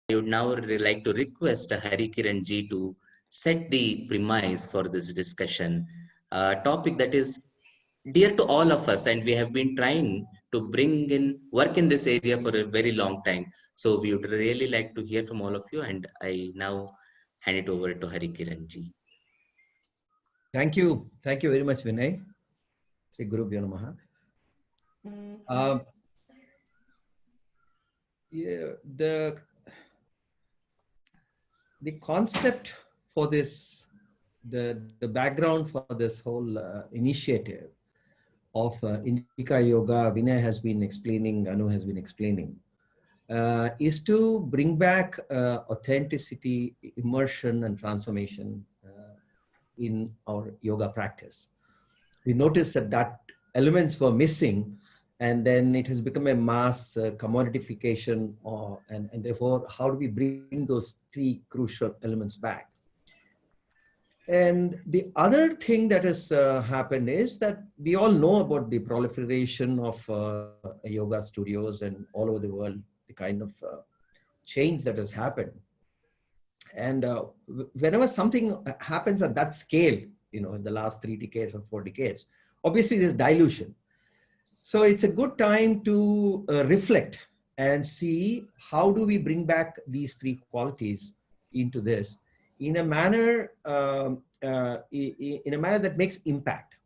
I would now like to request Hari Kiran ji to set the premise for this discussion, a topic that is dear to all of us, and we have been trying to bring in work in this area for a very long time. So we would really like to hear from all of you, and I now hand it over to Hari Kiran ji. Thank you. Thank you very much, Vinay. Sri Guru Bhyo Namaha. Yeah, the concept for this, the background for this whole initiative of Indica Yoga, Vinay has been explaining, Anu has been explaining, is to bring back authenticity, immersion, and transformation in our yoga practice. We noticed that elements were missing, and then it has become a mass commodification, and therefore, how do we bring those three crucial elements back? And the other thing that has happened is that we all know about the proliferation of yoga studios and all over the world, the kind of change that has happened. And whenever something happens at that scale, you know, in the last 3 decades or 4 decades, obviously there's dilution. So it's a good time to reflect and see how do we bring back these three qualities into this in a manner that makes impact.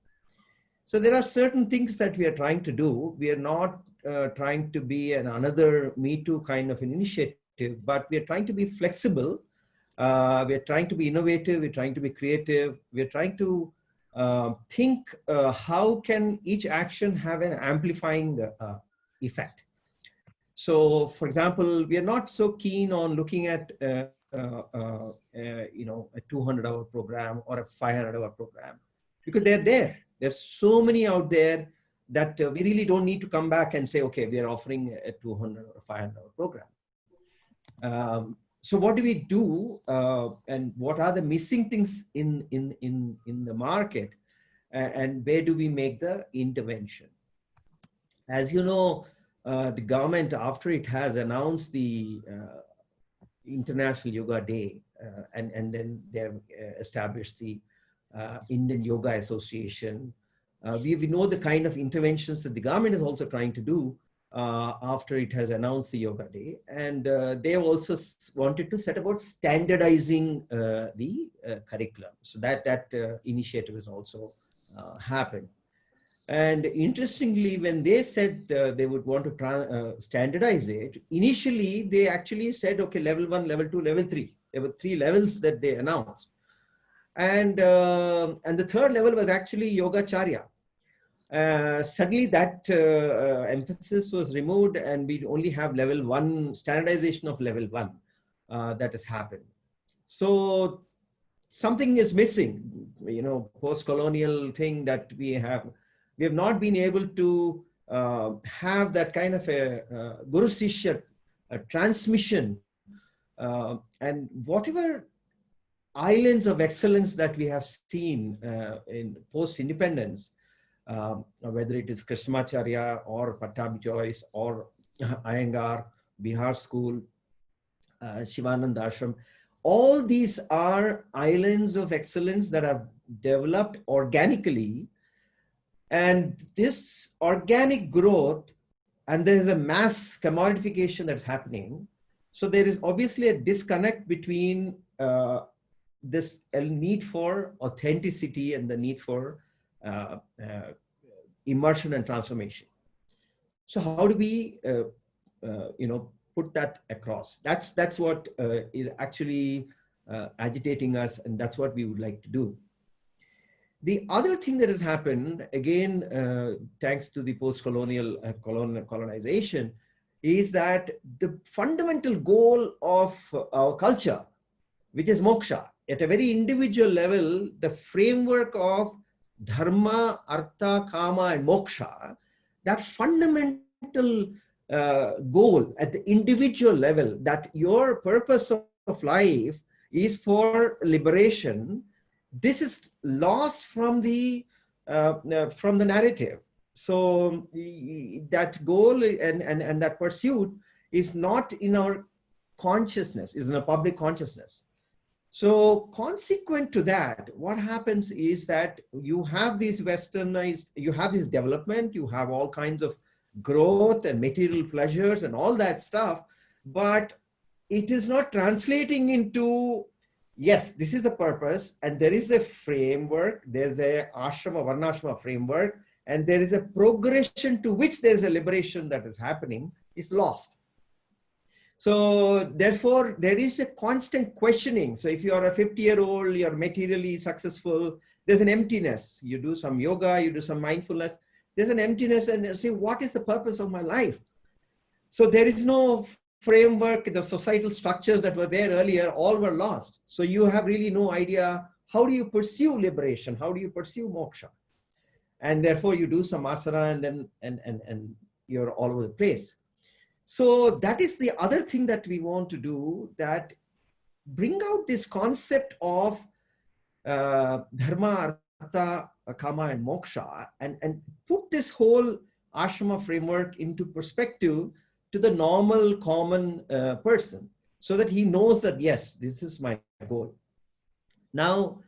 So there are certain things that we are trying to do. We are not trying to be another Me Too kind of an initiative, but we are trying to be flexible. We are trying to be innovative. We're trying to be creative. We're trying to think how can each action have an amplifying effect. So, for example, we are not so keen on looking at you know, a 200-hour program or a 500-hour program, because they're there. There's so many out there that we really don't need to come back and say, okay, we are offering a 200 or 500-hour program. So what do we do, and what are the missing things in the market, and where do we make the intervention? As you know, the government, after it has announced the International Yoga Day, and then they have established the Indian Yoga Association, we know the kind of interventions that the government is also trying to do after it has announced the Yoga Day. And they also wanted to set about standardizing the curriculum. So that initiative has also happened. And interestingly, when they said they would want to standardize it, initially they actually said, okay, level 1, level 2, level 3. There were 3 levels that they announced. And the third level was actually Yogacharya. Suddenly that emphasis was removed, and we only have level 1, standardization of level 1 that has happened. So something is missing, you know, post-colonial thing that we have not been able to have that kind of a Guru Sishya transmission, and whatever islands of excellence that we have seen in post-independence, whether it is Krishnamacharya or Pattabhi Joyce or Iyengar, Bihar School, Shivananda Ashram, all these are islands of excellence that have developed organically. And this organic growth, and there is a mass commodification that's happening. So there is obviously a disconnect between this need for authenticity and the need for immersion and transformation. So how do we, you know, put that across? That's what is actually agitating us, and that's what we would like to do. The other thing that has happened, again, thanks to the post-colonial colonization, is that the fundamental goal of our culture, which is moksha, at a very individual level, the framework of dharma, artha, kama, and moksha, that fundamental goal at the individual level, that your purpose of life is for liberation, this is lost from the narrative. So that goal and that pursuit is not in our consciousness, is in a public consciousness. So consequent to that, what happens is that you have these westernized, you have this development, you have all kinds of growth and material pleasures and all that stuff, but it is not translating into, yes, this is the purpose, and there is a framework, there's a ashrama, varnashrama framework, and there is a progression to which there's a liberation that is happening, is lost. So therefore, there is a constant questioning. So if you are a 50-year-old, you're materially successful, there's an emptiness. You do some yoga, you do some mindfulness, there's an emptiness, and you say, what is the purpose of my life? So there is no framework, the societal structures that were there earlier, all were lost. So you have really no idea, how do you pursue liberation? How do you pursue moksha? And therefore you do some asana, and then and you're all over the place. So that is the other thing that we want to do, that bring out this concept of dharma, artha, kama, and moksha, and put this whole ashrama framework into perspective to the normal, common person, so that he knows that, yes, this is my goal. Now,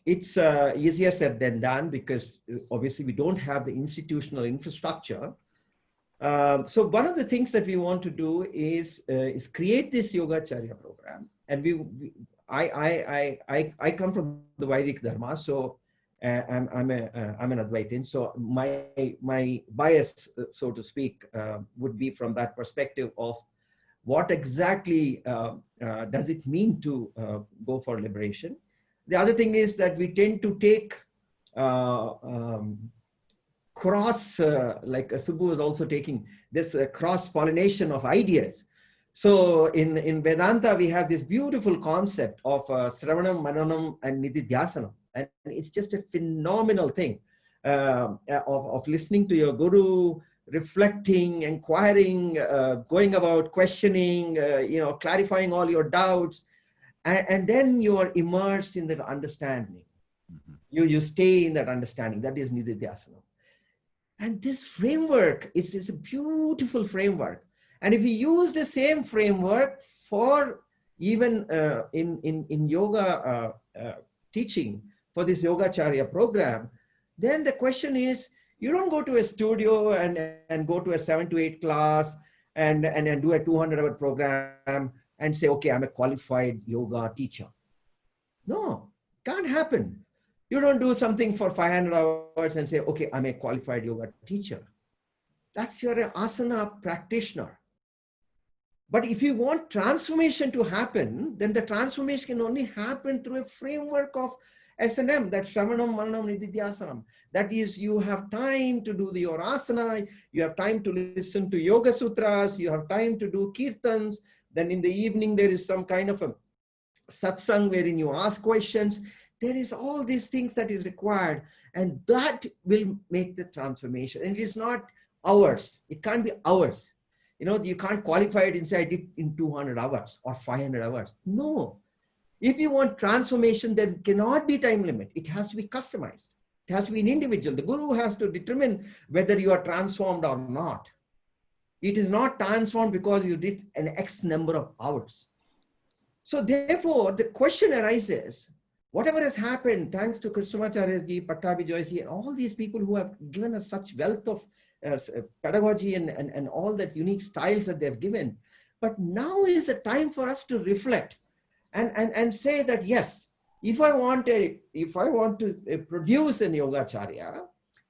it's easier said than done, because obviously we don't have the institutional infrastructure. So one of the things that we want to do is create this Yogacharya program. And I come from the Vedic Dharma, so I'm an Advaitin. So my bias, so to speak, would be from that perspective of what exactly does it mean to go for liberation. The other thing is that we tend to take cross, like Subbu was also taking this cross-pollination of ideas. So in Vedanta, we have this beautiful concept of Sravanam, Mananam, and Nididhyasanam. And it's just a phenomenal thing of listening to your guru, reflecting, inquiring, going about questioning, clarifying all your doubts. And then you are immersed in that understanding. You stay in that understanding. That is Nididhyasanam. And this framework is a beautiful framework. And if we use the same framework for even in yoga teaching for this Yogacharya program, then the question is, you don't go to a studio and go to a 7 to 8 class and do a 200-hour program and say, okay, I'm a qualified yoga teacher. No, can't happen. You don't do something for 500 hours and say, okay, I'm a qualified yoga teacher. That's your asana practitioner. But if you want transformation to happen, then the transformation can only happen through a framework of S&M, that's Shravanam, Mananam, Nididhyasanam. That is, you have time to do your asana, you have time to listen to yoga sutras, you have time to do kirtans. Then in the evening, there is some kind of a satsang wherein you ask questions. There is all these things that is required, and that will make the transformation. And it is not hours. It can't be hours. You can't qualify it inside it in 200 hours or 500 hours. No. If you want transformation, there cannot be time limit. It has to be customized. It has to be an individual. The guru has to determine whether you are transformed or not. It is not transformed because you did an X number of hours. So therefore, the question arises, whatever has happened, thanks to Krishnamacharya ji, Pattabhi Joy ji, and all these people who have given us such wealth of pedagogy and all that unique styles that they've given. But now is the time for us to reflect and say that, yes, if I want to produce an Yogacharya,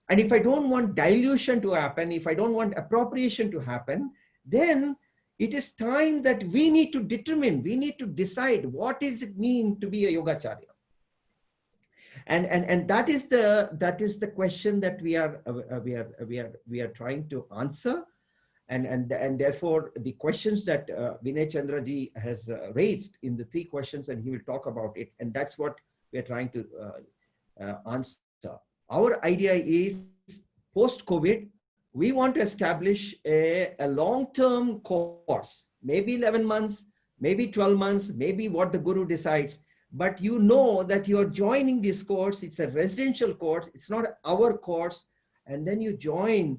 and if I don't want dilution to happen, if I don't want appropriation to happen, then it is time that we need to determine, we need to decide what does it mean to be a Yogacharya. And that is the question that we are trying to answer, and therefore the questions that Vinay Chandra ji has raised in the 3 questions, and he will talk about it, and that's what we are trying to answer. Our idea is, post-COVID, we want to establish a long-term course, maybe 11 months, maybe 12 months, maybe what the guru decides. But you know that you're joining this course. It's a residential course. It's not our course. And then you join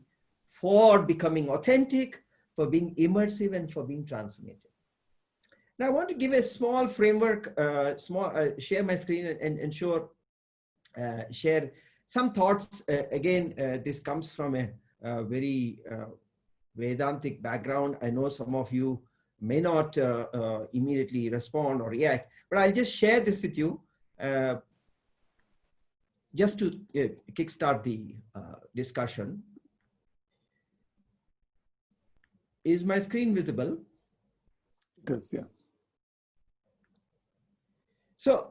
for becoming authentic, for being immersive, and for being transformative. Now I want to give a small framework, share my screen and share some thoughts. Again, this comes from a very Vedantic background. I know some of you may not immediately respond or react, but I'll just share this with you just to kickstart the discussion. Is my screen visible? It is, yeah. So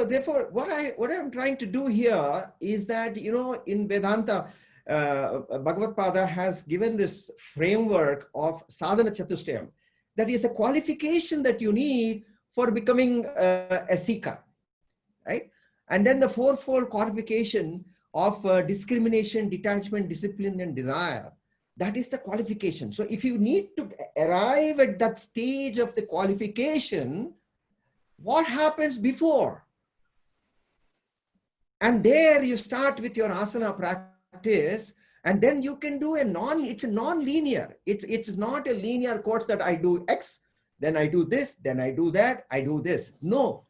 therefore, what I'm trying to do here is that, you know, in Vedanta, Bhagavad Pada has given this framework of sadhana chatushtayam. That is a qualification that you need for becoming a seeker, right? And then the fourfold qualification of discrimination, detachment, discipline, and desire. That is the qualification. So if you need to arrive at that stage of the qualification, what happens before? And there you start with your asana practice, and then you can do it's a non-linear. It's not a linear course that I do X, then I do this, then I do that, I do this. No,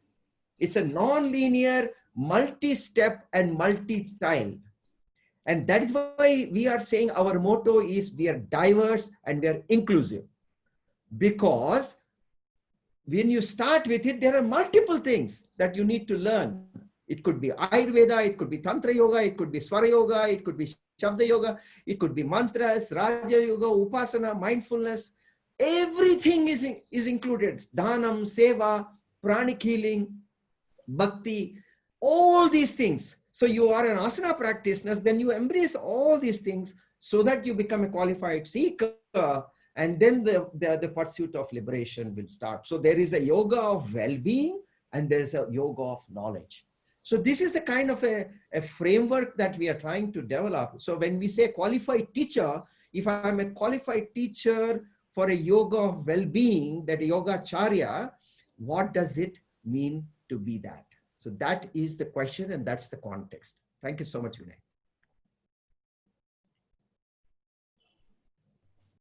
it's a non-linear, multi-step and multi-style. And that is why we are saying our motto is we are diverse and we are inclusive. Because when you start with it, there are multiple things that you need to learn. It could be Ayurveda, it could be Tantra Yoga, it could be Swara Yoga, it could be Shabda Yoga, it could be mantras, Raja Yoga, Upasana, mindfulness. Everything is included. Dhanam, Seva, Pranic healing, Bhakti, all these things. So you are an asana practitioner, then you embrace all these things so that you become a qualified seeker, and then the pursuit of liberation will start. So there is a yoga of well-being and there is a yoga of knowledge. So this is the kind of a framework that we are trying to develop. So when we say qualified teacher, if I'm a qualified teacher for a yoga of well-being, that Yogacharya, what does it mean to be that? So that is the question and that's the context. Thank you so much, Vinay.